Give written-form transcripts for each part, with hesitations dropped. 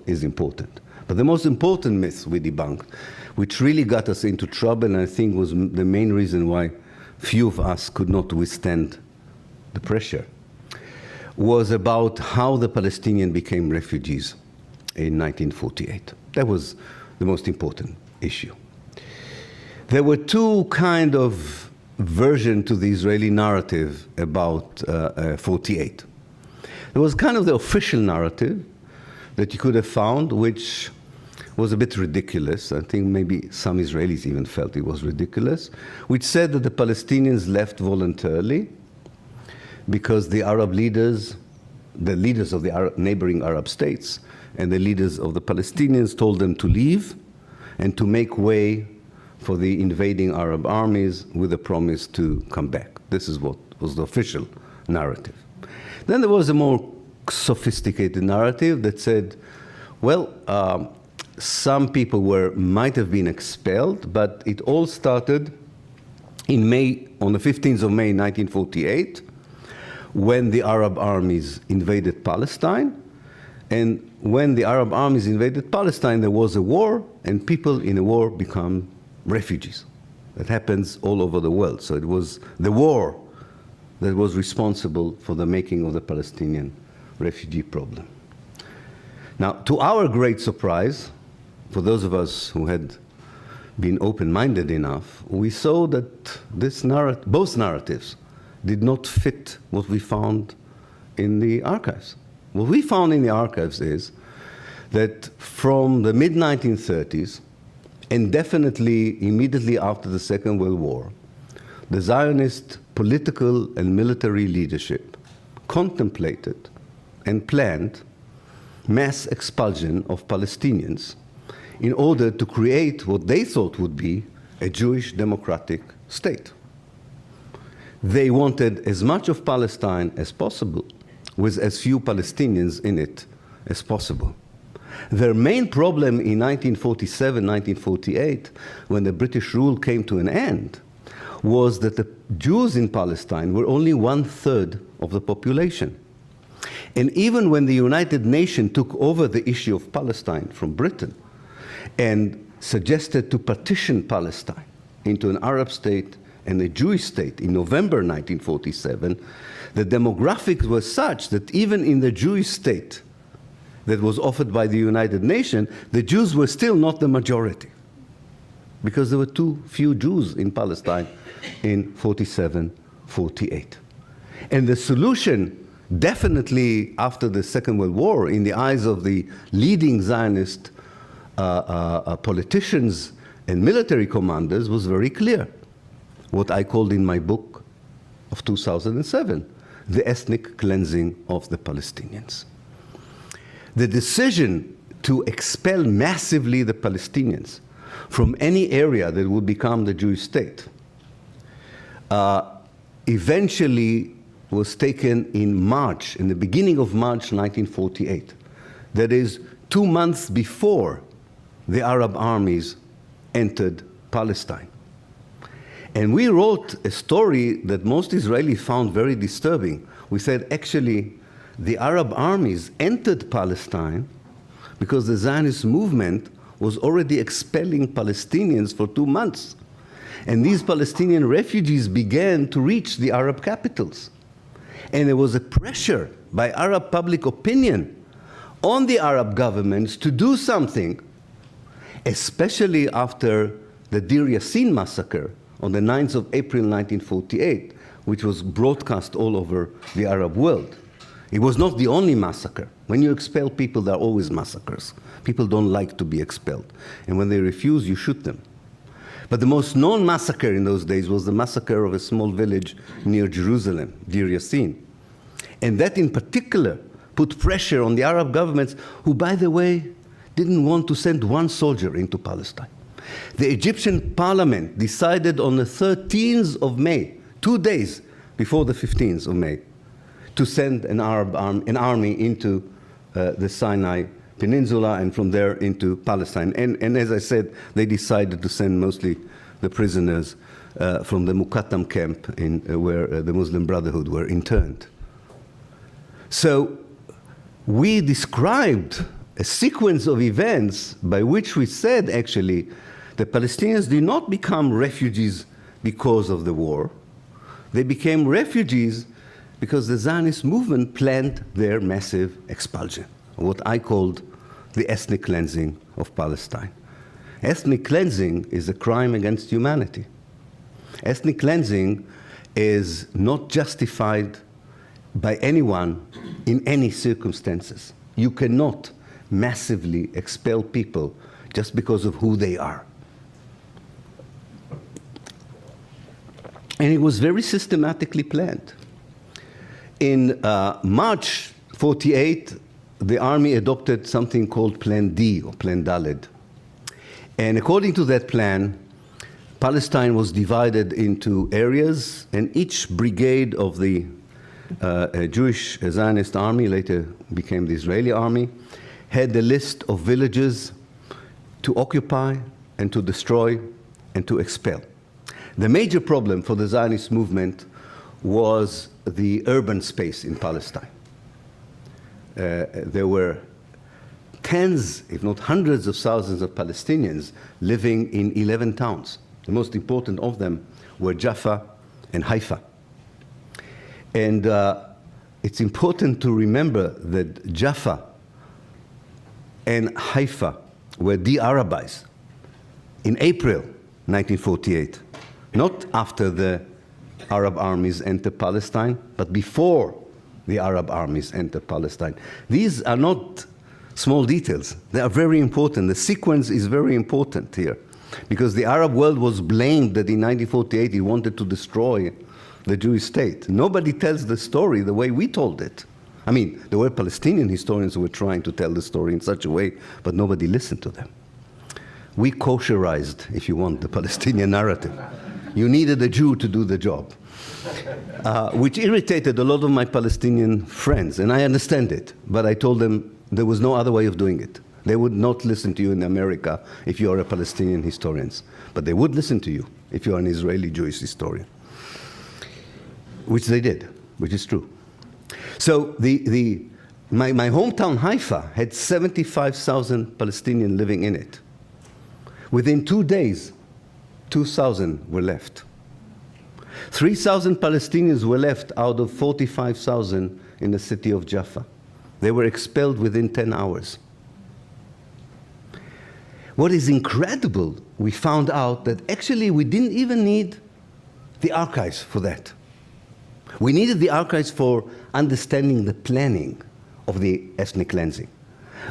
is important. But the most important myth we debunked, which really got us into trouble, and I think was the main reason why few of us could not withstand the pressure, was about how the Palestinians became refugees in 1948. That was the most important issue. There were two kind of versions to the Israeli narrative about 48. There was kind of the official narrative that you could have found, which was a bit ridiculous. I think maybe some Israelis even felt it was ridiculous, which said that the Palestinians left voluntarily because the Arab leaders, the leaders of the neighboring Arab states, and the leaders of the Palestinians told them to leave and to make way for the invading Arab armies with a promise to come back. This is what was the official narrative. Then there was a more sophisticated narrative that said, well, some people might have been expelled, but it all started in May, on the 15th of May 1948, when the Arab armies invaded Palestine. And when the Arab armies invaded Palestine, there was a war, and people in a war become refugees. That happens all over the world. So it was the war that was responsible for the making of the Palestinian refugee problem. Now, to our great surprise, for those of us who had been open-minded enough, we saw that both narratives did not fit what we found in the archives. What we found in the archives is that from the mid-1930s, and definitely immediately after the Second World War, the Zionist political and military leadership contemplated and planned mass expulsion of Palestinians in order to create what they thought would be a Jewish democratic state. They wanted as much of Palestine as possible, with as few Palestinians in it as possible. Their main problem in 1947, 1948, when the British rule came to an end, was that the Jews in Palestine were only 1/3 of the population. And even when the United Nations took over the issue of Palestine from Britain and suggested to partition Palestine into an Arab state and a Jewish state in November 1947, the demographics were such that even in the Jewish state that was offered by the United Nations, the Jews were still not the majority, because there were too few Jews in Palestine in 47, 48. And the solution, definitely after the Second World War, in the eyes of the leading Zionist politicians and military commanders, was very clear. What I called in my book of 2007, the ethnic cleansing of the Palestinians. The decision to expel massively the Palestinians from any area that would become the Jewish state eventually was taken in March, in the beginning of March 1948. That is 2 months before the Arab armies entered Palestine. And we wrote a story that most Israelis found very disturbing. We said, actually, the Arab armies entered Palestine because the Zionist movement was already expelling Palestinians for 2 months. And these Palestinian refugees began to reach the Arab capitals. And there was a pressure by Arab public opinion on the Arab governments to do something, especially after the Deir Yassin massacre on the 9th of April 1948, which was broadcast all over the Arab world. It was not the only massacre. When you expel people, there are always massacres. People don't like to be expelled. And when they refuse, you shoot them. But the most known massacre in those days was the massacre of a small village near Jerusalem, Deir Yassin. And that in particular put pressure on the Arab governments, who, by the way, didn't want to send one soldier into Palestine. The Egyptian parliament decided on the 13th of May, 2 days before the 15th of May, to send an army into the Sinai Peninsula and from there into Palestine. And as I said, they decided to send mostly the prisoners from the Muqattam camp where the Muslim Brotherhood were interned. So we described a sequence of events by which we said, actually, the Palestinians did not become refugees because of the war. They became refugees because the Zionist movement planned their massive expulsion, what I called the ethnic cleansing of Palestine. Ethnic cleansing is a crime against humanity. Ethnic cleansing is not justified by anyone in any circumstances. You cannot massively expel people just because of who they are. And it was very systematically planned. In March 48, the army adopted something called Plan D, or Plan Daled. And according to that plan, Palestine was divided into areas, and each brigade of the Jewish Zionist army, later became the Israeli army, had a list of villages to occupy and to destroy and to expel. The major problem for the Zionist movement was the urban space in Palestine. There were tens, if not hundreds of thousands of Palestinians living in 11 towns. The most important of them were Jaffa and Haifa. And it's important to remember that Jaffa and Haifa were de-Arabized in April 1948, not after the Arab armies entered Palestine, but before the Arab armies entered Palestine. These are not small details. They are very important. The sequence is very important here, because the Arab world was blamed that in 1948 it wanted to destroy the Jewish state. Nobody tells the story the way we told it. I mean, there were Palestinian historians who were trying to tell the story in such a way, but nobody listened to them. We kosherized, if you want, the Palestinian narrative. You needed a Jew to do the job, which irritated a lot of my Palestinian friends, and I understand it, but I told them there was no other way of doing it. They would not listen to you in America if you are a Palestinian historian, but they would listen to you if you are an Israeli Jewish historian, which they did, which is true. So my hometown Haifa had 75,000 Palestinians living in it. Within 2 days, 2,000 were left. 3,000 Palestinians were left out of 45,000 in the city of Jaffa. They were expelled within 10 hours. What is incredible, we found out that actually we didn't even need the archives for that. We needed the archives for understanding the planning of the ethnic cleansing.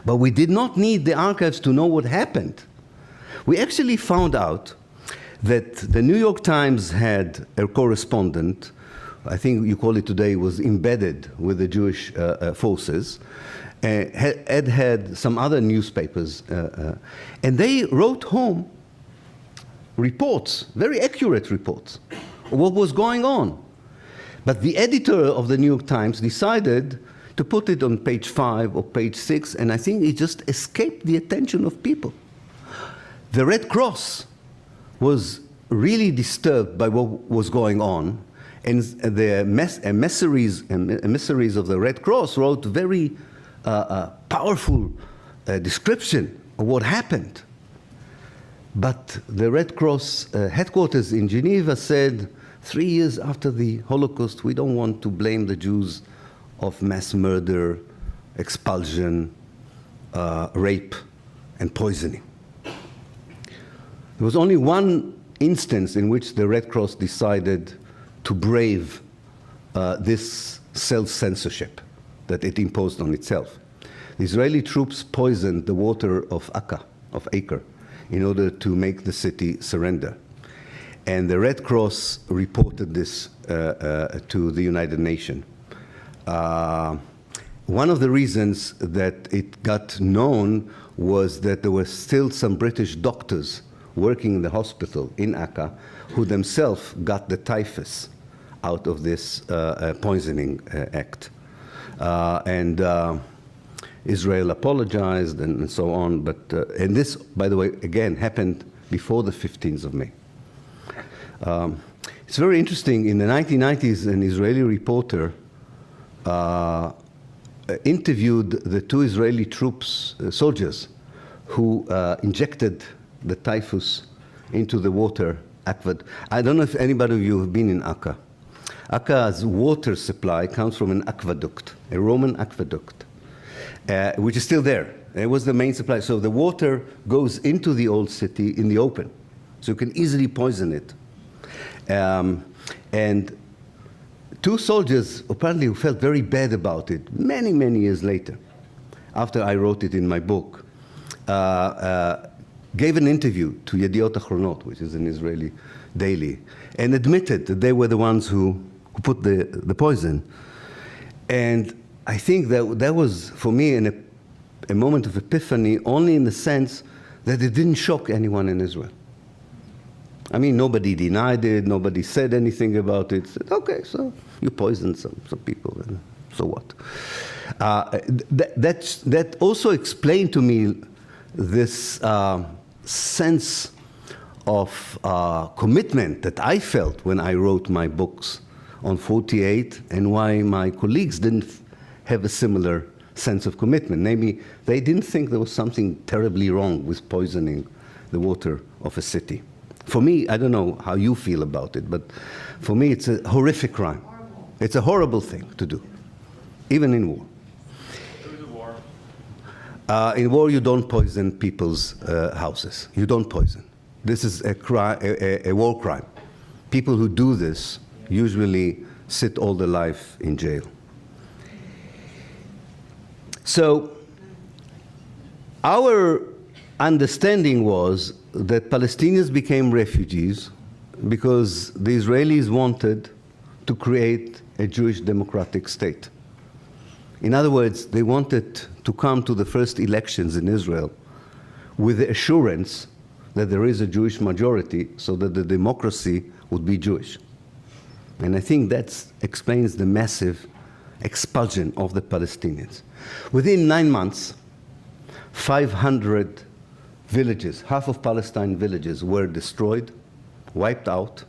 But we did not need the archives to know what happened. We actually found out that the New York Times had a correspondent, I think you call it today, was embedded with the Jewish forces, had some other newspapers, and they wrote home reports, very accurate reports, of what was going on. But the editor of the New York Times decided to put it on page 5 or page 6, and I think it just escaped the attention of people. The Red Cross was really disturbed by what was going on, and the emissaries of the Red Cross wrote very powerful description of what happened. But the Red Cross headquarters in Geneva said, 3 years after the Holocaust, we don't want to blame the Jews of mass murder, expulsion, rape, and poisoning. There was only one instance in which the Red Cross decided to brave this self-censorship that it imposed on itself. The Israeli troops poisoned the water of Acre, in order to make the city surrender. And the Red Cross reported this to the United Nations. One of the reasons that it got known was that there were still some British doctors working in the hospital in Acre who themselves got the typhus out of this poisoning act. Israel apologized and so on, but and this, by the way, again, happened before the 15th of May. It's very interesting. In the 1990s, an Israeli reporter interviewed the 2 Israeli troops, soldiers, who injected the typhus into the water. I don't know if anybody of you have been in Akka. Akka's water supply comes from an aqueduct, a Roman aqueduct, which is still there. It was the main supply. So the water goes into the old city in the open. So you can easily poison it. And 2 soldiers, apparently, who felt very bad about it many, many years later, after I wrote it in my book, gave an interview to Yediot Achronot, which is an Israeli daily, and admitted that they were the ones who put the poison. And I think that was, for me, a moment of epiphany, only in the sense that it didn't shock anyone in Israel. I mean, nobody denied it, nobody said anything about it. Said, okay, so you poisoned some people, and so what? That also explained to me this sense of commitment that I felt when I wrote my books on 48, and why my colleagues didn't have a similar sense of commitment. Namely, they didn't think there was something terribly wrong with poisoning the water of a city. For me, I don't know how you feel about it, but for me it's a horrific crime. Horrible. It's a horrible thing to do, even in war. In war, you don't poison people's houses. You don't poison. This is a war crime. People who do this usually sit all their life in jail. So our understanding was that Palestinians became refugees because the Israelis wanted to create a Jewish democratic state. In other words, they wanted to come to the first elections in Israel with the assurance that there is a Jewish majority, so that the democracy would be Jewish. And I think that explains the massive expulsion of the Palestinians. Within 9 months, 500 villages, half of Palestine villages, were destroyed, wiped out,